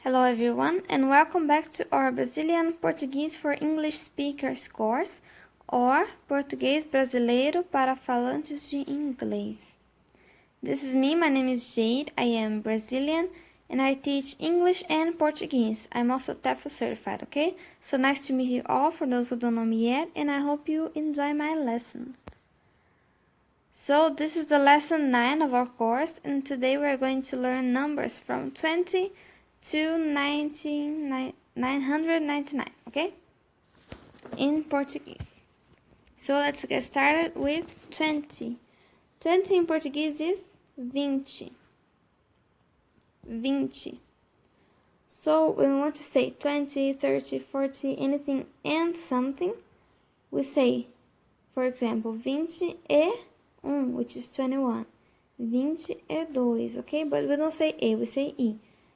Hello everyone and welcome back to our Brazilian Portuguese for English Speakers course, or Português Brasileiro para Falantes de Inglês. This is me, my name is Jade, I am Brazilian and I teach English and Portuguese. I'm also TEFL certified, okay? So nice to meet you all for those who don't know me yet, and I hope you enjoy my lessons. So this is the lesson 9 of our course, and today we are going to learn numbers from 20 to 999, okay? In Portuguese. So let's get started with 20. 20 in Portuguese is 20. 20. So when we want to say 20, 30, 40, anything and something, we say, for example, 21, which is 21. 22, okay? But we don't say E, we say I.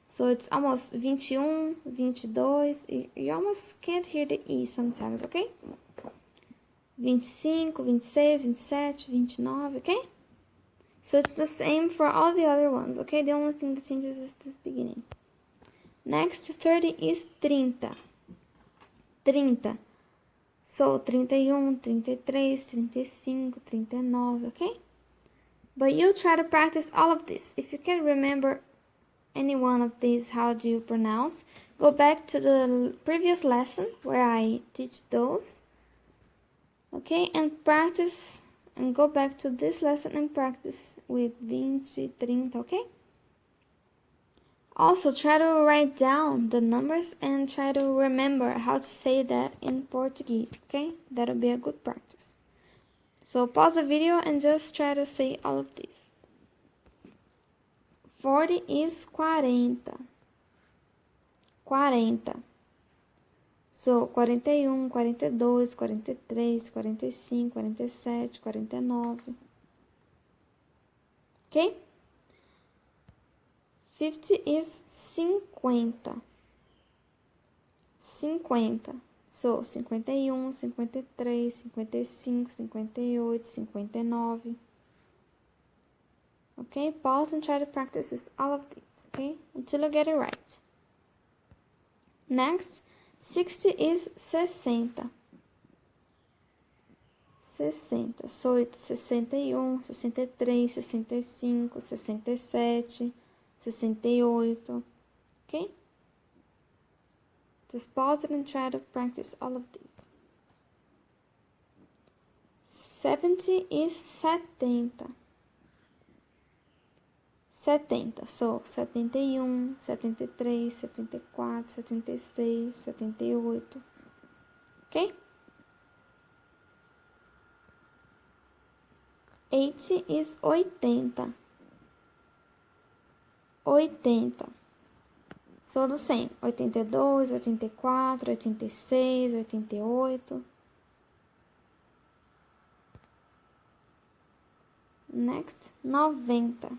So it's almost 21, 22. You almost can't hear the E sometimes, okay? 25, 26, 27, 29, okay? So it's the same for all the other ones, okay? The only thing that changes is this beginning. Next, 30 is 30. 30. So 31, 33, 35, 39, okay? But you try to practice all of this. If you can't remember any one of these, how do you pronounce? Go back to the previous lesson where I teach those. Okay, and practice, and go back to this lesson and practice with 20, 30, okay? Also, try to write down the numbers and try to remember how to say that in Portuguese, okay? That'll be a good practice. So pause the video and just try to say all of these. 40 is 40. 40. So 41, 42, 43, 45, 47, 49. Okay? 50 is 50. 50. So 51, 53, 55, 58, 59. Okay? Pause and try to practice with all of these, okay? Until you get it right. Next, 60 is 60. 60. So it's 61, 63, 65, 67, 68. Okay? Just pause it and try to practice all of these. 70 is 70. 70. So 71, 73, 74, 76, 78. Okay? 80 is 80. 80. So the same. 82, 84, 86, 88. Next, 90.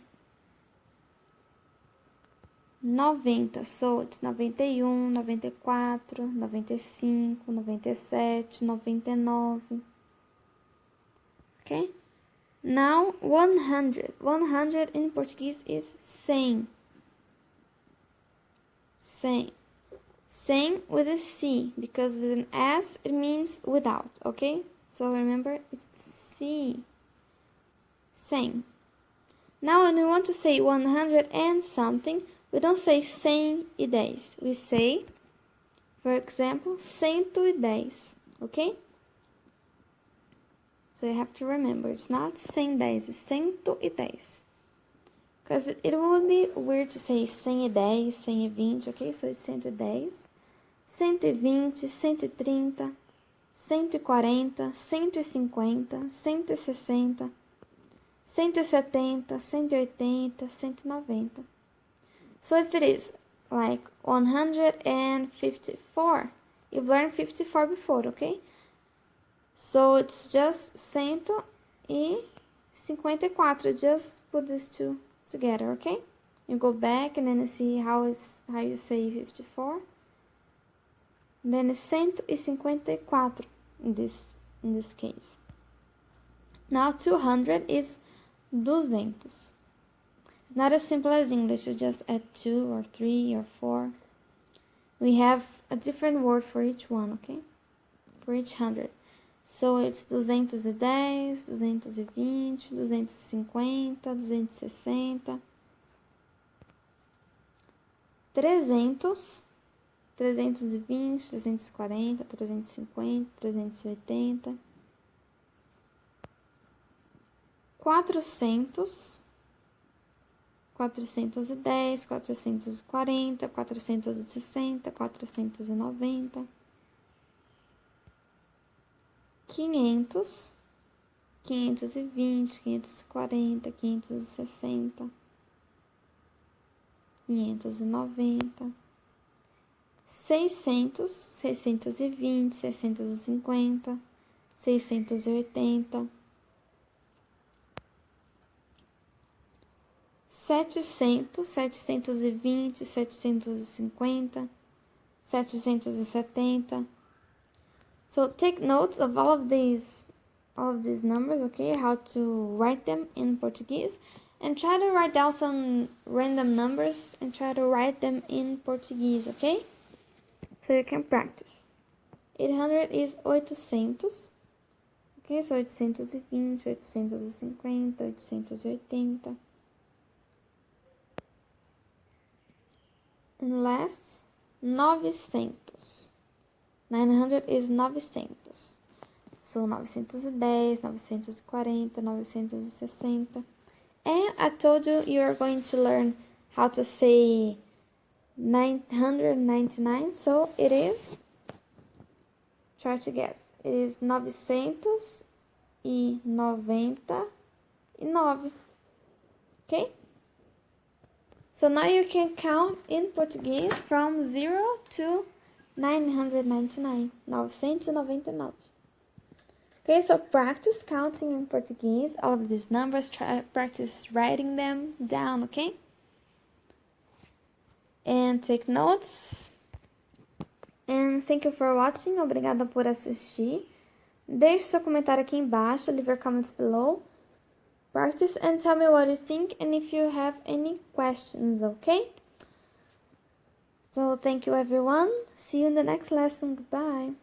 90, so it's 91, 94, 95, 97, 99. Okay? Now 100. 100 in Portuguese is 100. 100. 100 with a C, because with an S it means without, okay? So remember, it's C. 100. Now when we want to say 100 and something, we don't say 110. We say, for example, 110, okay? So you have to remember, it's not 110, it's 110. Because it would be weird to say 110, 120, okay? So it's 110, 120, 130, 140, 150, 160, 170, 180, 190. So if it is like 154, you've learned 54 before, okay? So it's just 154. Just put these two together, okay? You go back and then you see how you say 54. And then it's 154 in this case. Now 200 is 200. Not as simple as English, you just add 2 or 3 or 4. we have a different word for each one, okay? For each 100. So, it's 210, 220, 250, 260, 300, 320, 340, 350, 380, 400, 410, 440, 460, 490, 500, 520, 540, 560, 590, 600, 620, 650, 680, 700, 720, 750, 770. So take notes of all of these numbers, okay? How to write them in Portuguese, and try to write down some random numbers and try to write them in Portuguese, okay? So you can practice. 800 is 800. Okay, so 820, 850, 880. And last, 900. 900 is 900. So 910, 940, 960. And I told you you are going to learn how to say 999. So it is, try to guess, it is 999. Okay? So now you can count in Portuguese from 0 to 999. 999. Okay, so practice counting in Portuguese. All of these numbers, practice writing them down, okay? And take notes. And thank you for watching. Obrigada por assistir. Deixe seu comentário aqui embaixo. Leave your comments below. Practice and tell me what you think and if you have any questions, okay? So thank you everyone. See you in the next lesson. Goodbye.